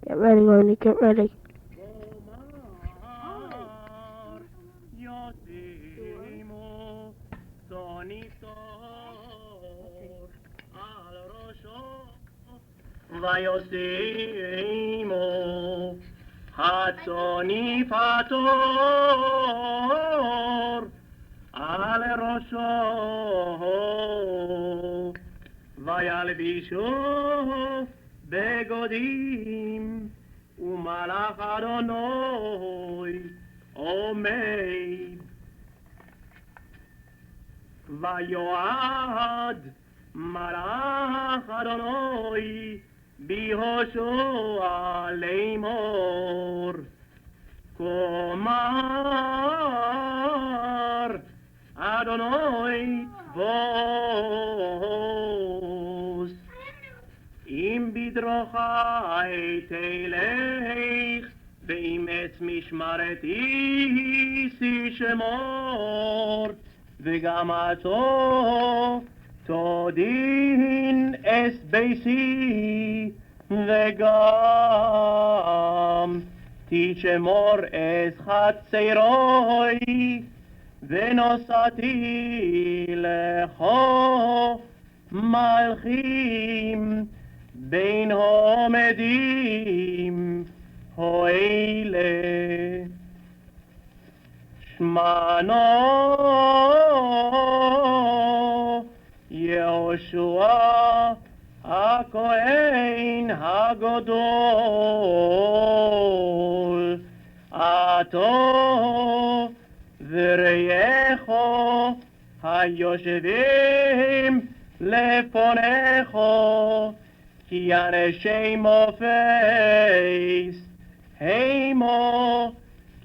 Get ready, Lenny, get ready. ויוסימו הצוני פטור על ראשו וילבישו בגדים ומלאך אדוני עומד ויועד מלאך אדוני ביהושע לאמור כומר אדוני בוס אם בדרכי תלך ואם עץ משמרתי תשמור וגם עתו תודין אס ביתי וגם תשמור אס חצרוי ונוסעתי לך מלכים בין העומדים האלה שמענו יהושע הכהן הגדול עתו ורעך היושבים לפניך כי אנשי מופת המו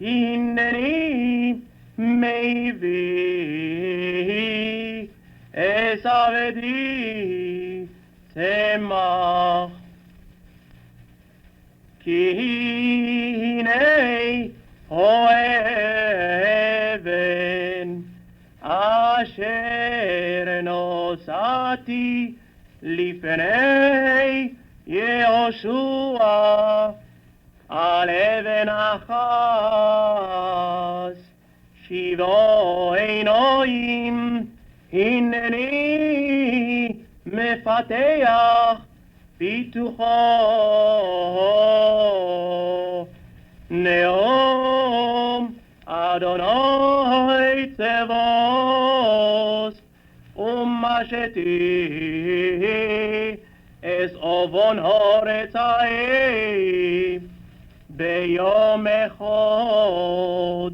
הנני מביא אס עבדי צמח כי הנה האבן אשר נוסעתי לפני יהושע על אבן אחת שבעו עיניים הנני מפתח פיתוחו נאום אדוני צבאות ומשתי אס אובון הורצאי ביום אחד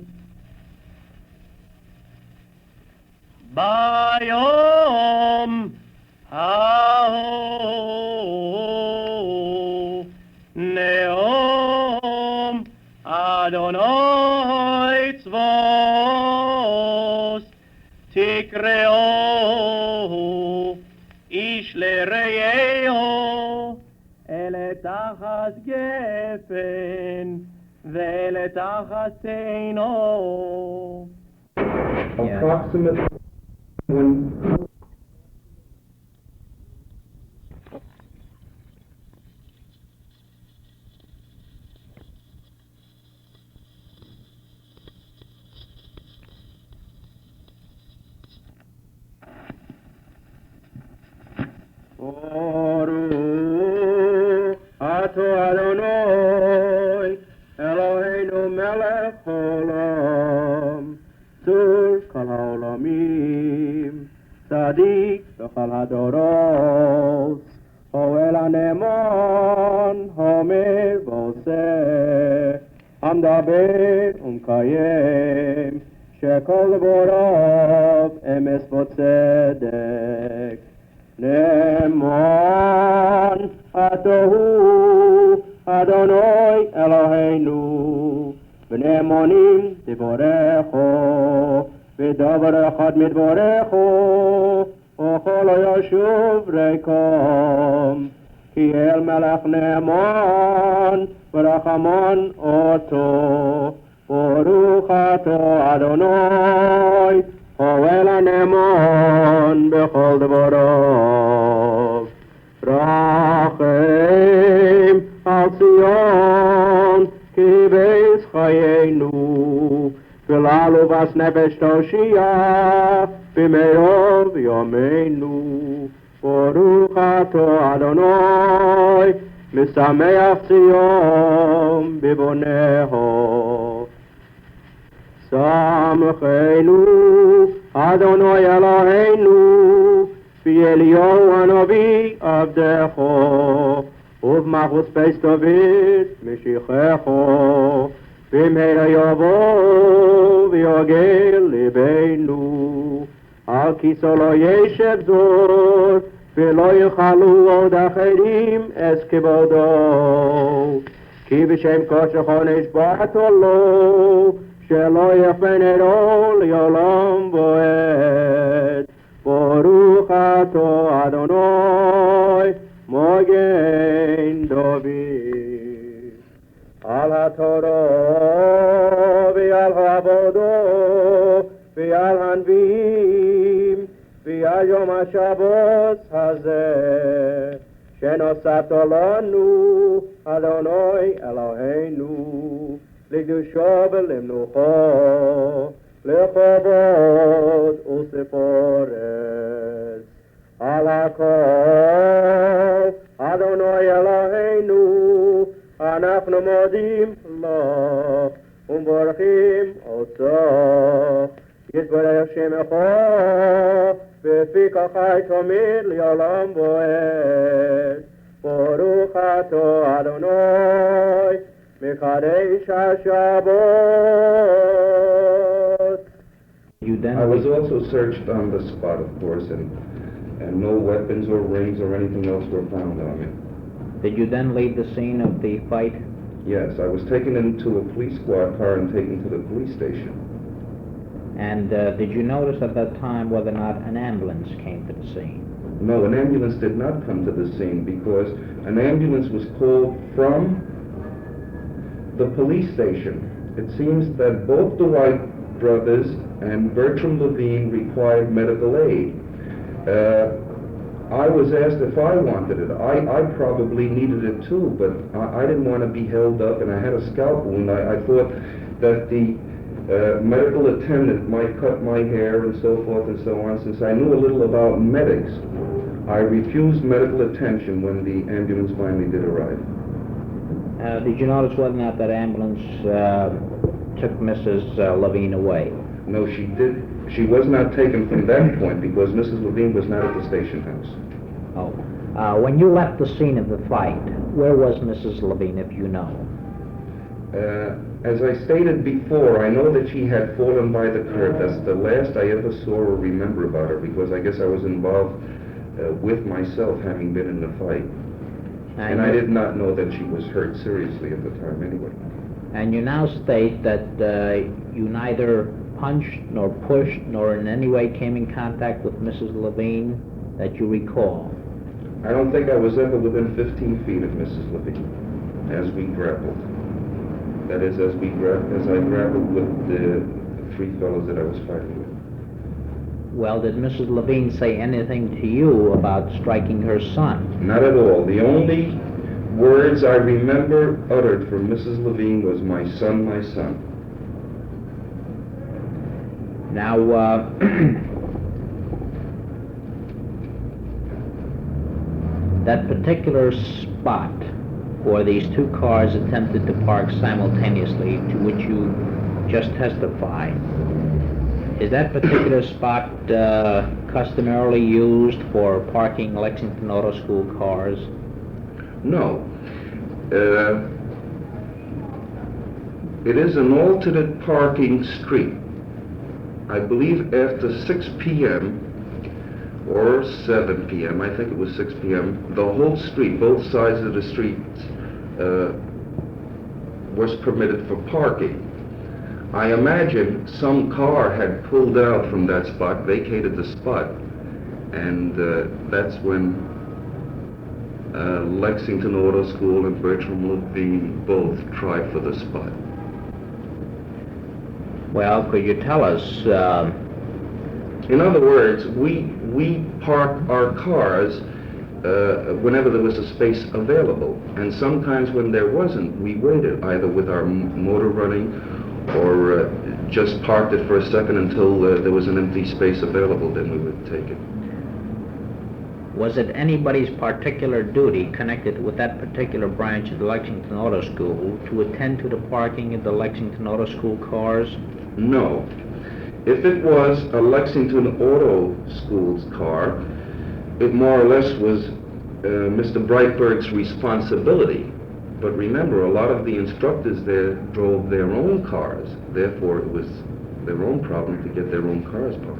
ביום ההוא נאום אדוני צבאות תקראו איש לרעהו אל תחת גפן ואל תחת תאנו. Approximately when Baruch atah Adonai Eloheinu melech haolam Tzur kol haolamim Tzadik b'chol hadoros Hoel hane'eman Homer v'oseh Hamdaber umkayem Shekol dvorav emes v'tzedek Ne'eman atahu Adonai Eloheinu V'ne'emanim tivorecho V'davar echad midvorecho Ochol yashuv rekom Ki el melech Ne'eman V'rachaman oto Baruch atah Adonai Hoel hane'eman b'chol dvarav פרנס נפש תושיע במרוב ימינו. ברוך אתה אדוני משמח ציון בבונהו. שמחנו אדוני אלוהינו באליהו הנביא עבדך ובמחוז פס דוד משיחך במהרה יבוא ויגל ליבנו. על כיסאו לא ישב זור ולא יאכלו עוד אחרים את כבודו. כי בשם קודשך נשבעת לו שלא יפננו לעולם ועד. ברוך אתה אדוני מגן דוד. על התורה ועל העבודה ועל הנביאים ועל יום השבת הזה שנוספת לנו אדוני אלוהינו לקדושו ולמנוחה לכבוד וספורס. על הכל אדוני אלוהינו אנחנו מודים לך ומברכים אותך. יתברך שמך ופיך חי תמיד לעולם ועד. ברוך אתה אדוני מקדש השבת. I was also searched on the spot, of course, and no weapons or rings or anything else were found on me. Did you then leave the scene of the fight? Yes, I was taken into a police squad car and taken to the police station. And did you notice at that time whether or not an ambulance came to the scene? No, an ambulance did not come to the scene because an ambulance was called from the police station. It seems that both the White brothers and Bertram Levine required medical aid. I was asked if I wanted it. I probably needed it too, but I didn't want to be held up, and I had a scalp wound. I thought that the medical attendant might cut my hair and so forth and so on. Since I knew a little about medics, I refused medical attention when the ambulance finally did arrive. Did you notice whether or not that ambulance took Mrs. Levine away? No, she did. She was not taken from that point because Mrs. Levine was not at the station house. Oh. When you left the scene of the fight, where was Mrs. Levine, if you know? As I stated before, I know that she had fallen by the curb. That's the last I ever saw or remember about her because I guess I was involved with myself having been in the fight. And I did not know that she was hurt seriously at the time anyway. And you now state that you neither punched nor pushed nor in any way came in contact with Mrs. Levine that you recall. I don't think I was ever within 15 feet of Mrs. Levine as we grappled. That is, as I grappled with the three fellows that I was fighting with. Well, did Mrs. Levine say anything to you about striking her son? Not at all. The only words I remember uttered from Mrs. Levine was, "My son, my son." Now, that particular spot where these two cars attempted to park simultaneously, to which you just testified, is that particular spot customarily used for parking Lexington Auto School cars? No. It is an alternate parking street. I believe after 6 p.m. or 7 p.m., I think it was 6 p.m., the whole street, both sides of the street, was permitted for parking. I imagine some car had pulled out from that spot, vacated the spot, and that's when Lexington Auto School and Bertram Levine both tried for the spot. Well, could you tell us? In other words, we park our cars whenever there was a space available, and sometimes when there wasn't, we waited either with our motor running or just parked it for a second until there was an empty space available, then we would take it. Was it anybody's particular duty connected with that particular branch of the Lexington Auto School to attend to the parking of the Lexington Auto School cars? No. If it was a Lexington Auto School's car, it more or less was Mr. Brightberg's responsibility. But remember, a lot of the instructors there drove their own cars. Therefore, it was their own problem to get their own cars parked.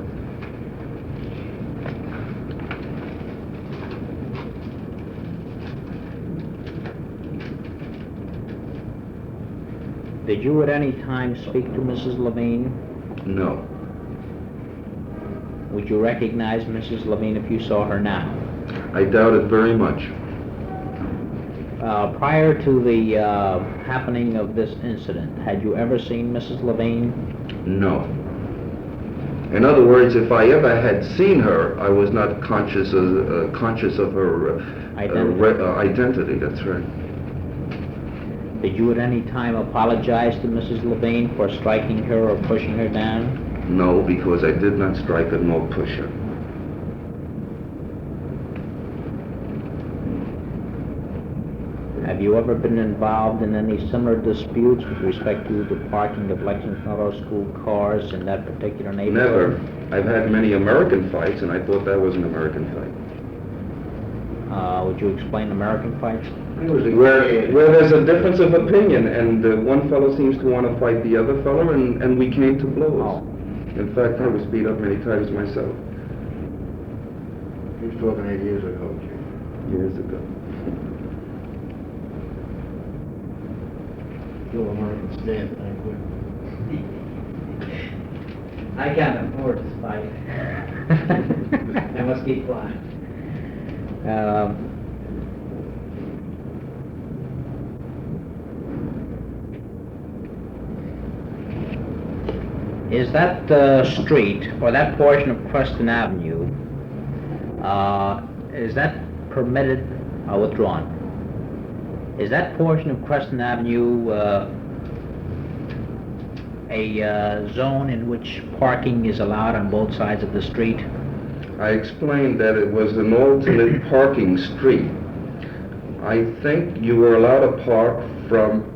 Did you at any time speak to Mrs. Levine? No. Would you recognize Mrs. Levine if you saw her now? I doubt it very much. Prior to the happening of this incident, had you ever seen Mrs. Levine? No. In other words, if I ever had seen her, I was not conscious of her identity. That's right. Did you at any time apologize to Mrs. Levine for striking her or pushing her down? No, because I did not strike her nor push her. Have you ever been involved in any similar disputes with respect to the parking of Lexington Auto School cars in that particular neighborhood? Never. I've had many American fights, and I thought that was an American fight. Would you explain American fights? Where there's a difference of opinion, and one fellow seems to want to fight the other fellow, and we came to blows. Oh. In fact, I was beat up many times myself. He was talking 8 years ago, Chief. Years ago. Still American stand, thank you. I can't afford this fight. I must keep flying. Is that street, or that portion of Preston Avenue, is that permitted, withdrawn? Is that portion of Preston Avenue a zone in which parking is allowed on both sides of the street? I explained that it was an alternate parking street. I think you were allowed to park from,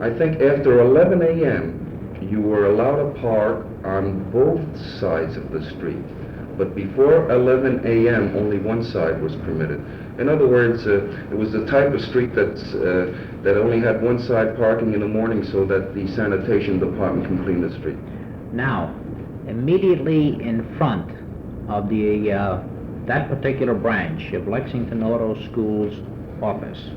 I think after 11 a.m. you were allowed to park on both sides of the street. But before 11 a.m. only one side was permitted. In other words, it was the type of street that only had one side parking in the morning so that the sanitation department can clean the street. Now, immediately in front of the that particular branch of Lexington Auto School's office,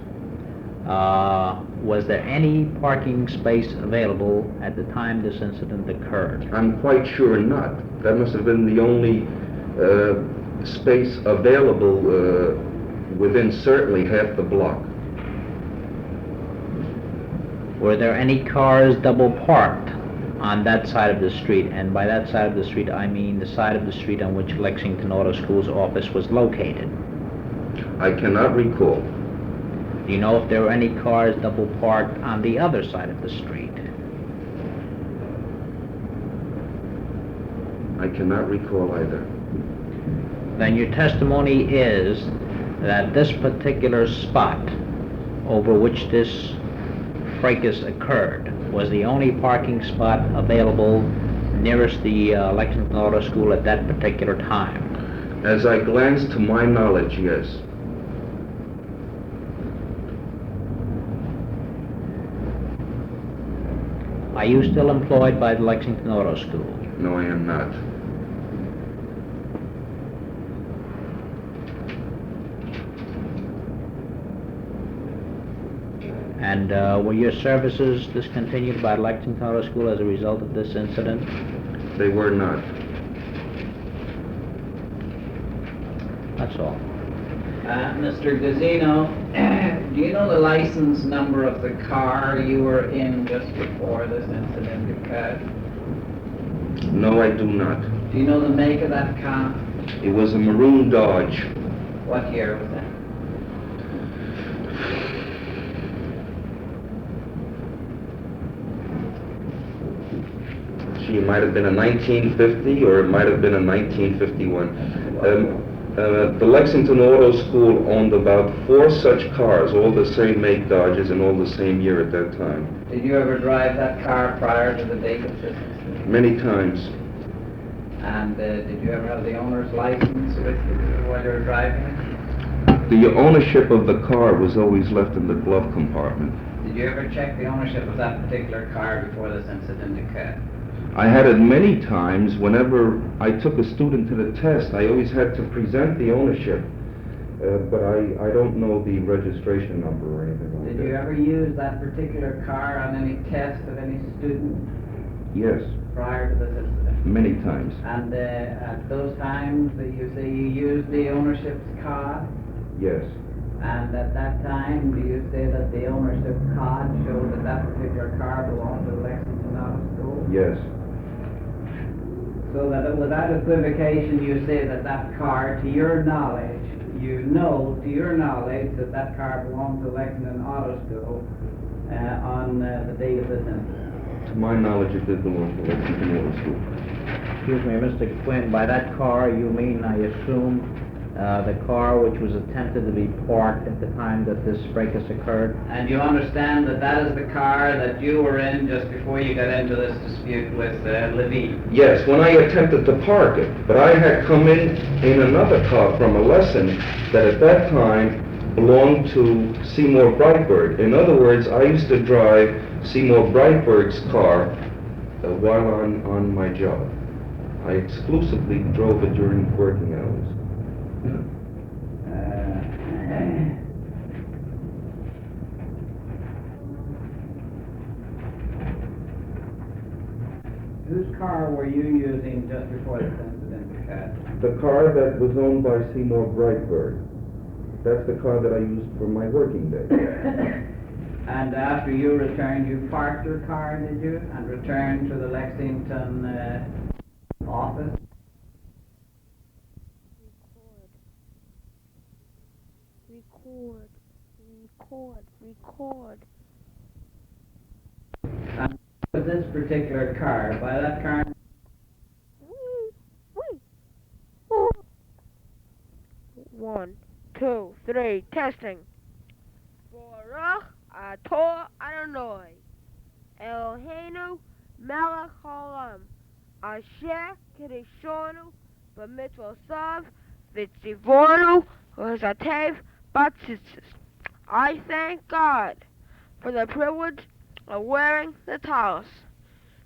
was there any parking space available at the time this incident occurred? I'm quite sure not. That must have been the only space available within certainly half the block. Were there any cars double parked on that side of the street? And by that side of the street, I mean the side of the street on which Lexington Auto School's office was located. I cannot recall. Do you know if there were any cars double parked on the other side of the street? I cannot recall either. Then your testimony is that this particular spot over which this fracas occurred was the only parking spot available nearest the Lexington Auto School at that particular time. As I glanced to my knowledge, yes. Are you still employed by the Lexington Auto School? No, I am not. And were your services discontinued by Lexington Auto School as a result of this incident? They were not. That's all. Mr. Gazzino, do you know the license number of the car you were in just before this incident occurred? No, I do not. Do you know the make of that car? It was a maroon Dodge. What year was that? Gee, it might have been a 1950 or it might have been a 1951. The Lexington Auto School owned about 4 such cars, all the same make Dodges and all the same year at that time. Did you ever drive that car prior to the date of this incident? Many times. And did you ever have the owner's license with you while you were driving it? The ownership of the car was always left in the glove compartment. Did you ever check the ownership of that particular car before this incident occurred? I had it many times. Whenever I took a student to the test, I always had to present the ownership. But I don't know the registration number or anything like that. Did you ever use that particular car on any test of any student Yes, prior to this incident? many times. And at those times that you say you used the ownership's card, Yes. and at that time, do you say that the ownership card showed that that particular car belonged to the Lexington Auto School? Yes. So that without equivocation, you say that that car, to your knowledge, you know to your knowledge that that car belonged to Lexington Auto School on the date of this incident. To my knowledge, it did belong to Lexington Auto School. Excuse me, Mr. Quinn, by that car you mean, I assume, the car which was attempted to be parked at the time that this fracas occurred? And you understand that that is the car that you were in just before you got into this dispute with Levy? Yes, when I attempted to park it, but I had come in another car from a lesson that at that time belonged to Seymour Brightburg. In other words, I used to drive Seymour Brightburg's car while on my job. I exclusively drove it during working hours. Whose car were you using just before this incident occurred? The car that was owned by Seymour Brightburg. That's the car that I used for my working day. And after you returned, you parked your car, did you? And returned to the Lexington office? Record. And with this particular car, by that car... One, two, three, testing. Baruch Ator Adonai, Eloheinu melech haolam, asher kedishonu b'mitzvosav v'tzivonu v'zatev b'tzitzis. I thank God for the privilege of wearing the tallis.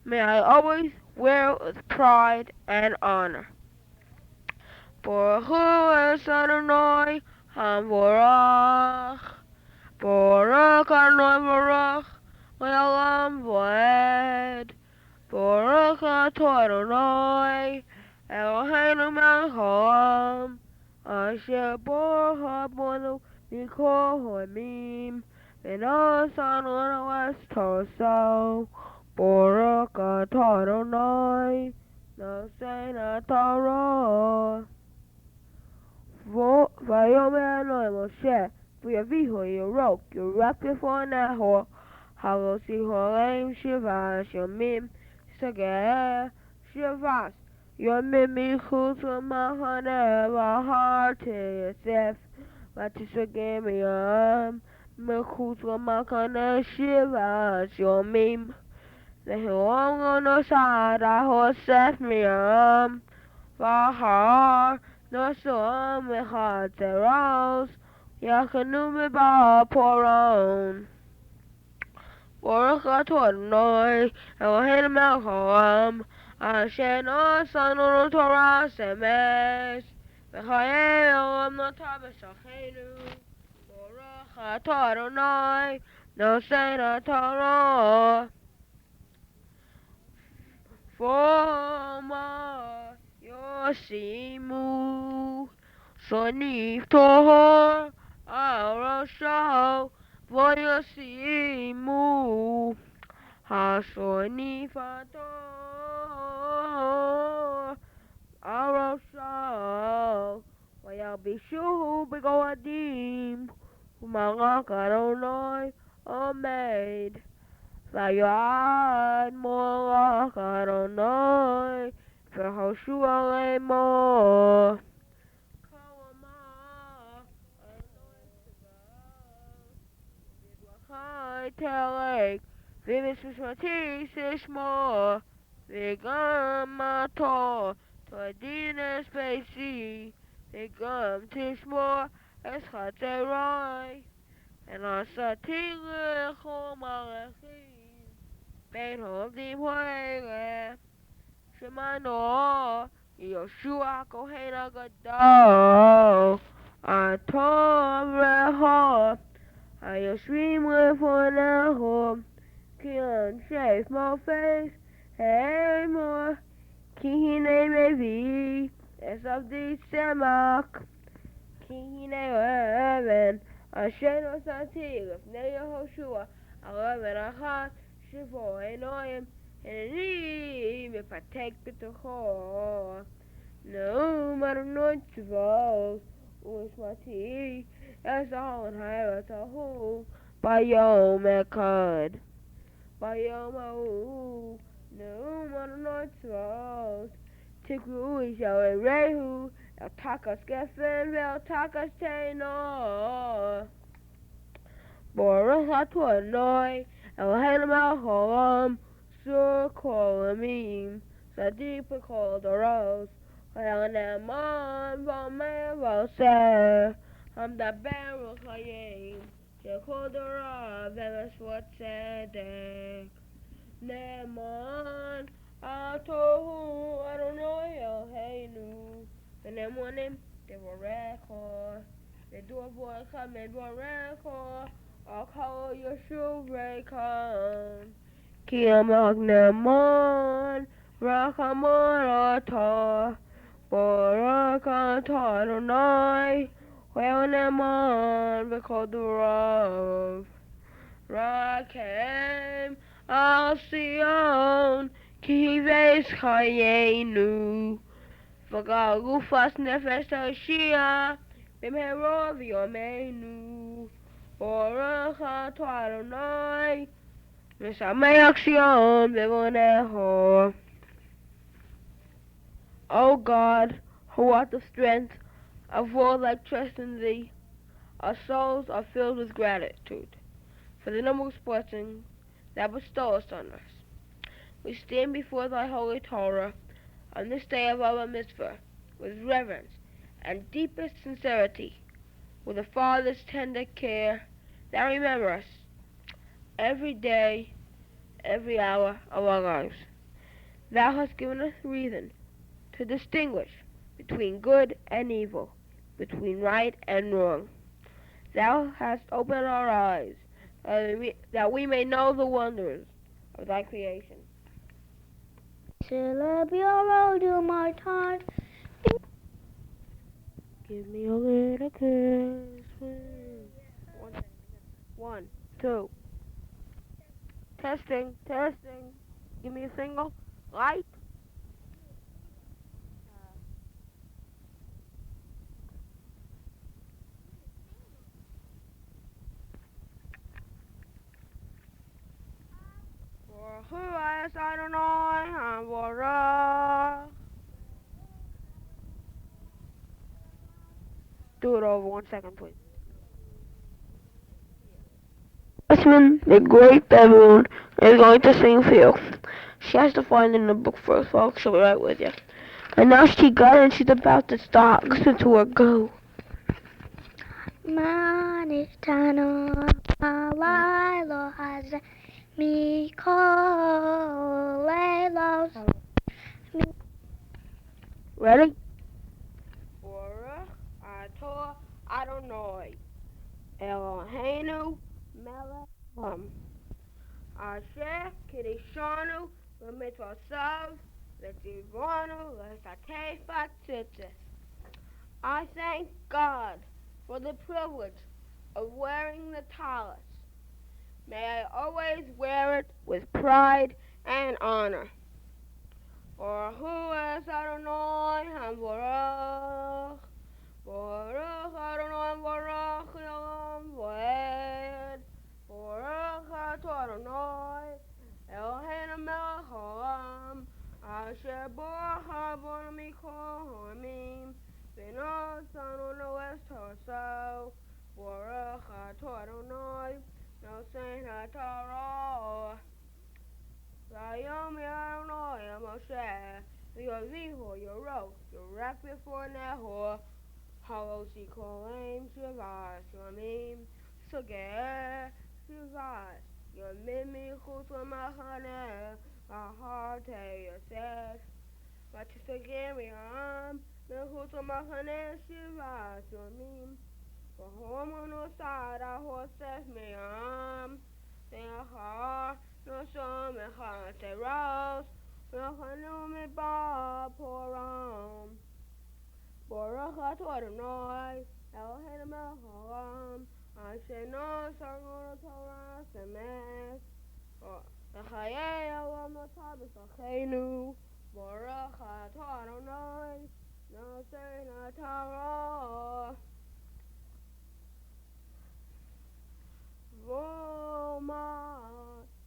May I always wear it with pride and honor. Baruch es Adonai HaMvorach, Baruch Adonai Baruch Le'olam V'ed, Baruch Atah Adonai Eloheinu melech haolam, asher baruch bonu mikol ha'amim, v'nosanu lanu es toraso. Baruch Atah Adonai Nosein Torah. Vayomer Adonai Moshe, v'yavihu Yorek before Nahor, halosi holeim shivas yomim, sageh shivas yomim michutz l'machane v'ahar Yosef, v'tisageh miyam michutz l'machane shivas yomim, v'hilom lo nosad ahosef miyam, v'ahar Nosom v'chatzeros, yachanu b'ba'al poron. Baruch Atah Adonai, Eloheinu melech haolam, asher nosanu Torah semes, v'chayei olam nata b'shachenu. Baruch Atah Adonai, Nosein Torah. Forma Yosimu Sonif Tohor Arosho Voyosimu Hasonif Ator Arosho Vayabishu Begoadim Umalak Adonai Omed Vayad Molach Adonai V'Hoshua Lemo Kolama Adonai Tzvaot V'Chai Telek V'Mishmati Sishmo V'Gam Mato Todines Pesi V'Gam Tishmo Eschateroi and Asati Lechol Malachim Bein Hodim Hoyle Shemano Yoshua Kohen Agadol Atom Reho Ayoshrim Lefoneho Kion Sheif Mofes Hey Mo Kihine Mevi Esavdi Semak Kihine Leven Asher Osati Lefnei Yehoshua Eleven Achad Shivo Enoim Henani Mepatek B'tocho Neum Adonai Tzvaot U'Shmati Esahol Hayatahu Bayom Echad Bayom Ha'u Neum Adonai Tzvaot Tikru Yisrael Rehu El Takas Gefen Ve'el Takas Teino Baruch Atah Adonai Eloheinu melech haolam Sur kol amim Sadiq b'kol doros V'el ne'eman v'omer v'oseh Hamdaber u'chayim Shekol dorav v'mesvot tzedek Ne'eman Atohu Adonai Eloheinu V'ne'emonim Devorecho V'dur v'orecha medvorecho Al kol Yeshuv Rekam Ki amak ne'eman Rachamon Atah Barak Atah Adonai V'el ne'eman V'kol dorav Rakem Al Sion Ki hives chayenu V'gal gufas nefesh Hoshia B'mehero v'yomeinu Baruch Atah Adonai Mesameach Sion B'voneho. O God, who art the strength of all that trust in thee, our souls are filled with gratitude for the numerous blessings thou bestowest on us. We stand before thy holy Torah on this day of our mitzvah with reverence and deepest sincerity, with a father's tender care that remember us every day, every hour of our lives. Thou hast given us reason to distinguish between good and evil, between right and wrong. Thou hast opened our eyes that we may know the wonders of thy creation. My time. Give me a little kiss. One, two. Testing. Give me a single. Light. For who else I don't know. I'm Do it over 1 second, please. Jasmine, the great baboon, is going to sing for you. She has to find it in the book first, folks. She'll be right with you. And now she got it and she's about to start. Listen to her go. Manitano Lilo has me call Ready? Baruch Atah Adonai Eloheinu melech Asher Kiddushanu B'mitzvotav V'tzivonu L'satei B'tzitzis. I thank God for the privilege of wearing the tallis. May I always wear it with pride and honor. For who is Adonai Hamvorach? Baruch Adonai Baruch Yom V'ed. Baruch Atah Adonai saying I toro. Wyoming, Illinois, I'm a share. Your vehicle, your road, your rap before that whore. Hollow she claims survives, you know what I mean? So get survives. Your mimi who's on my honey. My heart tell you says. But you still get me on. The who's on my honey survives, you know what I mean? For home on the side, our horse says me Say a heart, no show me heart, say rose. No honey me bob pour on. Boraka to Adonai, Elohim Elohim. I say no, song on the Torah, the man. The Chaye Elohim the Tabis Achenu. Boraka to Adonai, no say no Torah. Roma,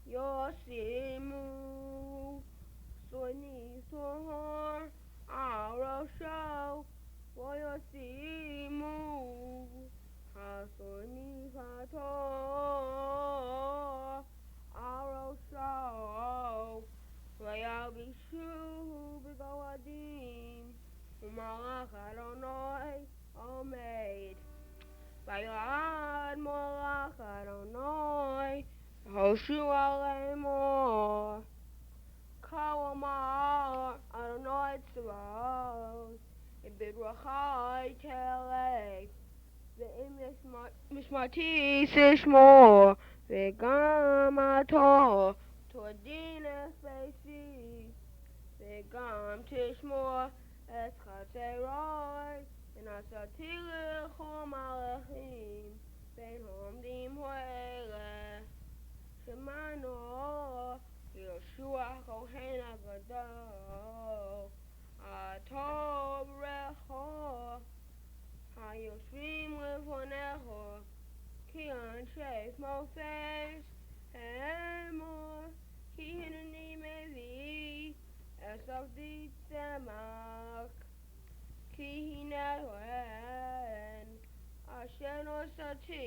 Yosimu, Soni Sohor, Arosho, Yosimu, Hasoni Hato, Arosho, Wayabishu, Bigawadim, Umalakadonoi, Omeid. Bayad Molach Adonai, Hoshua Lemor, Kawamar Adonai Tzavos, Ibid Rachai Telei, Ve'im Mishmati Sishmor, Ve'gam Ator, Tordina Spacey, Ve'gam Tishmor, Eschatteroi, and I saw Tigre Chom Alechim, Ben Hom Dim Hoele, Shemano, Yoshua Kohen Agadol, Atob Recho, Hayoshrim Levonecho, Kion Shef Mofes, Hemor, Kihinani Mevi, Esav Di Temak. Kihinehen, Asher no sati,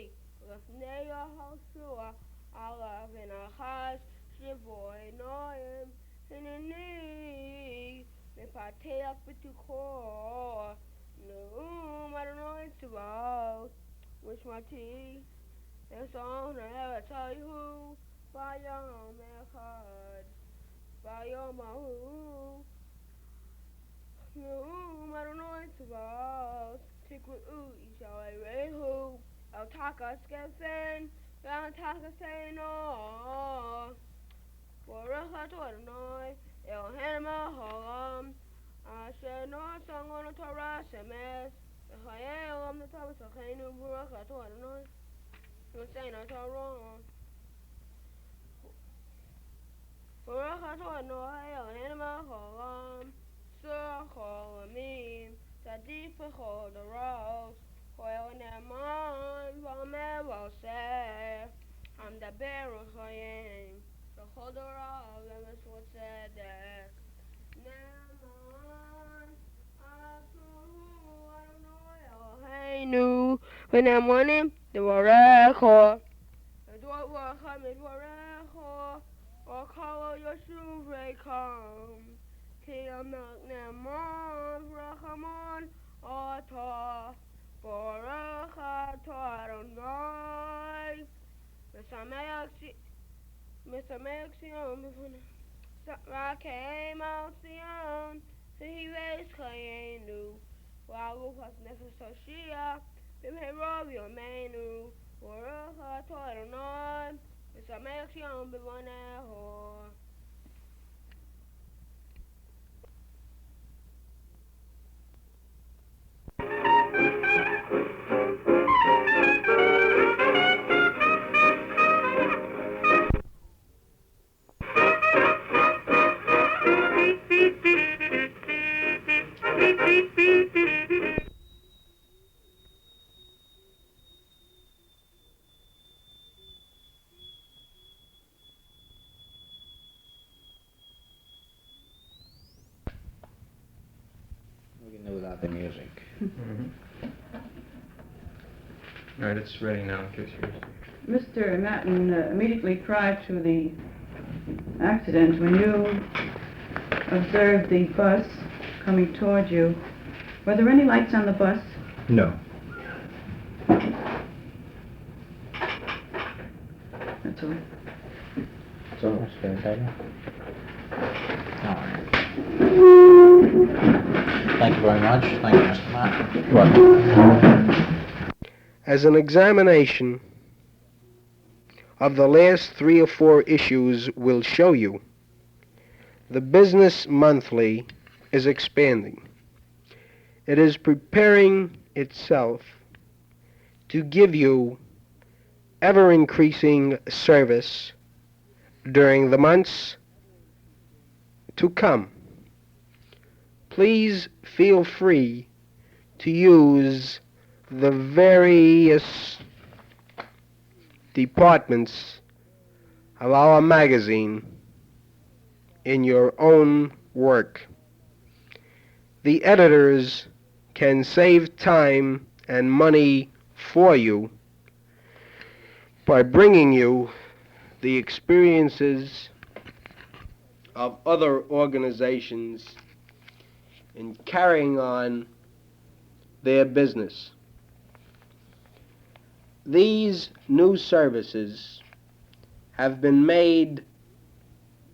Lefnei Yehoshua, Alav and Achaz, Shivoy Noim, Hineni, Mepateach Betukor, Noom, Adonai Tzavos, Mishmati, and so on, I never tell you who, Bayom Echad, Bayom Ahu. Adonai Tzavos, Tikru Yishai Rehu, El Taka Skefen, El Taka Seno, Baruch Adonai, El Hanema Holam, Asher no song on the Torah Shemes, Echayelam the Torah Sachenu, Baruch Adonai, no say no Torah. Baruch Adonai, El Hanema Holam. Cholamim, Tadif Chol the Rose, Hoel Neman, Valmevose, I'm the Beru Chayim, the Chodorah, Lemes Wotzedek, Neman, Asuhu, Adonai, when I'm wanting, the Warecho, the Dwarcha, Midwarecho, or Kalo Yoshuv Rekam. Kiyamak Nemon, Rachamon, Ata, Baruch Adonai, Mesameach Sion, Rakeim Al Sion, Sehives Chayenu, Walu Pas Nefesh Hoshia, Bimherov Yomeinu, Baruch Adonai, Mesameach Sion, Bivoneho. We can do without the music. All right, it's ready now in case you're Mr. Matten, immediately prior to the accident, when you observed the bus coming toward you, were there any lights on the bus? No. That's all. So, That's fair, David. All right. Thank you very much. Thank you, Mr. Matt. As an examination of the last 3 or 4 issues will show you, the Business Monthly is expanding. It is preparing itself to give you ever-increasing service during the months to come. Please feel free to use the various departments of our magazine in your own work. The editors can save time and money for you by bringing you the experiences of other organizations in carrying on their business. These new services have been made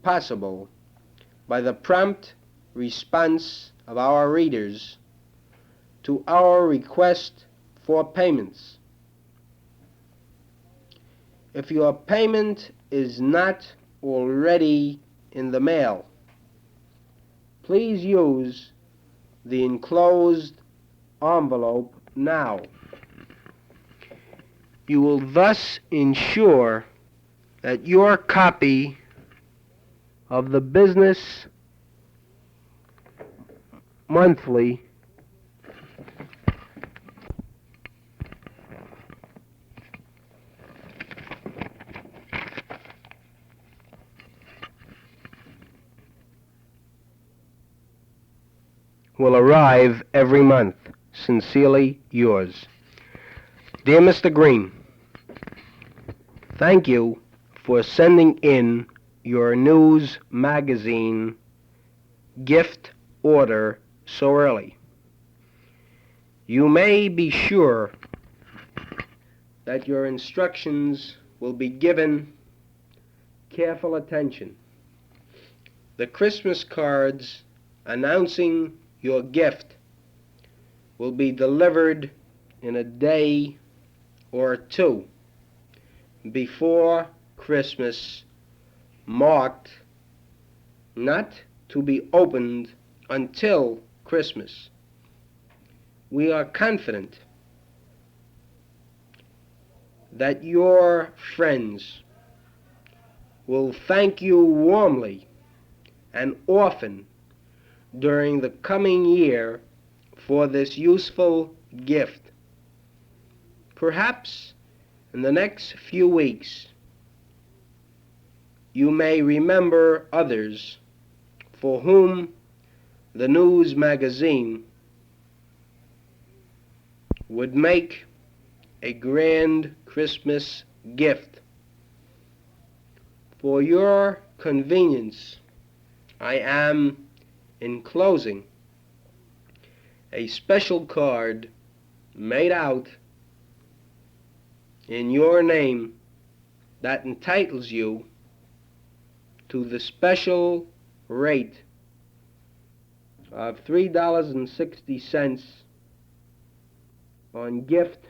possible by the prompt response of our readers to our request for payments. If your payment is not already in the mail, please use the enclosed envelope now. You will thus ensure that your copy of the Business Monthly will arrive every month. Sincerely yours. Dear Mr. Green, thank you for sending in your news magazine gift order so early. You may be sure that your instructions will be given careful attention. The Christmas cards announcing your gift will be delivered in a day or 2 before Christmas, marked not to be opened until Christmas. We are confident that your friends will thank you warmly and often during the coming year for this useful gift. Perhaps in the next few weeks you may remember others for whom the news magazine would make a grand Christmas gift. For your convenience, I am enclosing a special card made out in your name that entitles you to the special rate of $3.60 on gift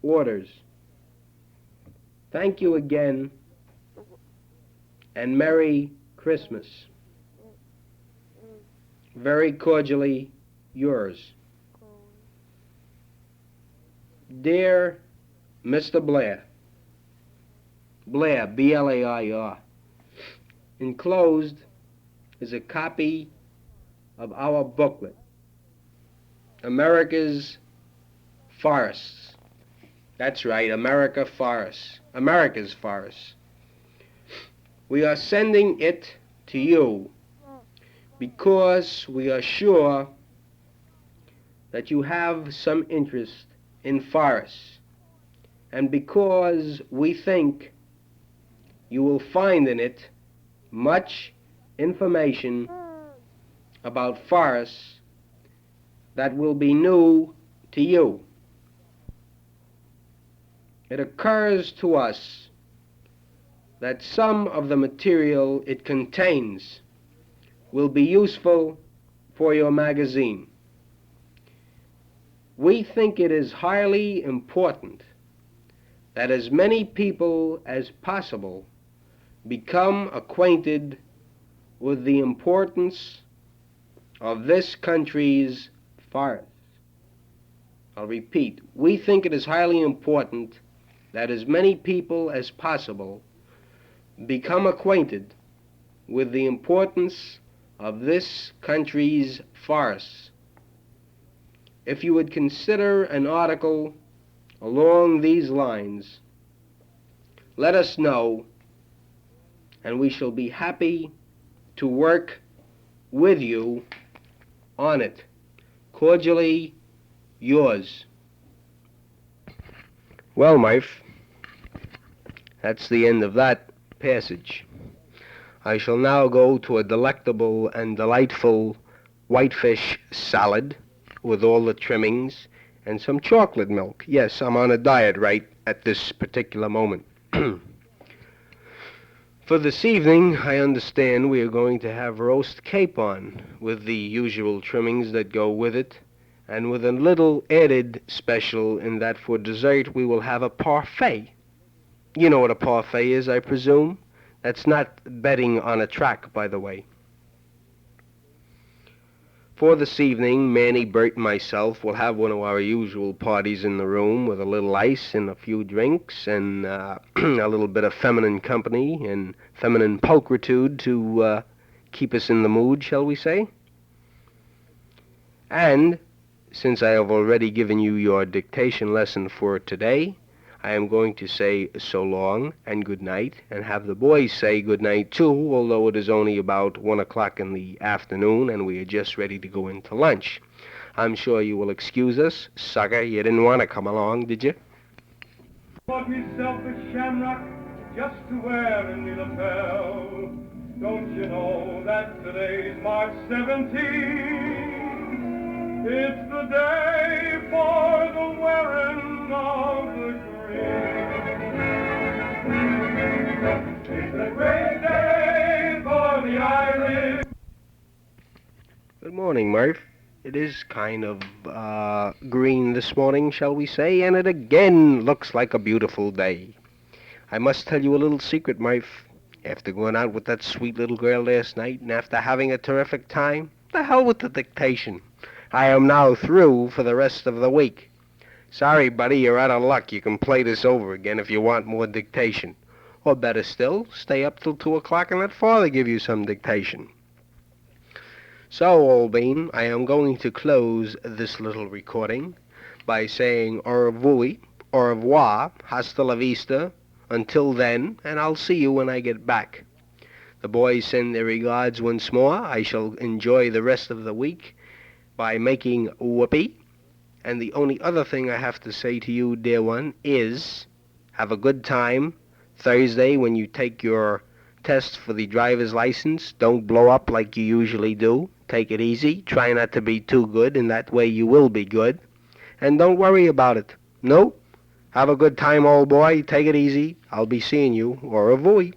orders. Thank you again, and Merry Christmas. Very cordially yours. Dear Mr. Blair, Blair, B-L-A-I-R, enclosed is a copy of our booklet, America's Forests. That's right, America's Forests. We are sending it to you because we are sure that you have some interest in forests and because we think you will find in it much information about forests that will be new to you. It occurs to us that some of the material it contains will be useful for your magazine. We think it is highly important that as many people as possible become acquainted with the importance of this country's forests. I'll repeat, we think it is highly important that as many people as possible become acquainted with the importance of this country's forests. If you would consider an article along these lines, let us know, and we shall be happy to work with you on it. Cordially yours. Well, Murph, that's the end of that passage. I shall now go to a delectable and delightful whitefish salad with all the trimmings and some chocolate milk. Yes, I'm on a diet right at this particular moment. For this evening, I understand we are going to have roast capon with the usual trimmings that go with it, and with a little added special in that for dessert we will have a parfait. You know what a parfait is, I presume? That's not betting on a track, by the way. For this evening, Manny, Bert, and myself will have one of our usual parties in the room with a little ice and a few drinks and a little bit of feminine company and feminine pulchritude to keep us in the mood, shall we say? And since I have already given you your dictation lesson for today, I am going to say so long and good night, and have the boys say good night too, although it is only about 1 o'clock in the afternoon and we are just ready to go into lunch. I'm sure you will excuse us. Sucker, you didn't want to come along, did you? Bought myself a shamrock just to wear in the lapel. Don't you know that today's March 17th? It's the day for the wearing of the green. It's a great day for the Irish. Good morning, Murph. It is kind of green this morning, shall we say, and it again looks like a beautiful day. I must tell you a little secret, Murph. After going out with that sweet little girl last night and after having a terrific time, the hell with the dictation. I am now through for the rest of the week. Sorry, buddy, you're out of luck. You can play this over again if you want more dictation. Or better still, stay up till 2 o'clock and let Father give you some dictation. So, old bean, I am going to close this little recording by saying au revoir, hasta la vista, until then, and I'll see you when I get back. The boys send their regards once more. I shall enjoy the rest of the week by making whoopee. And the only other thing I have to say to you, dear one, is have a good time Thursday when you take your test for the driver's license. Don't blow up like you usually do. Take it easy. Try not to be too good, and that way you will be good. And don't worry about it. No? Have a good time, old boy. Take it easy. I'll be seeing you. Au revoir.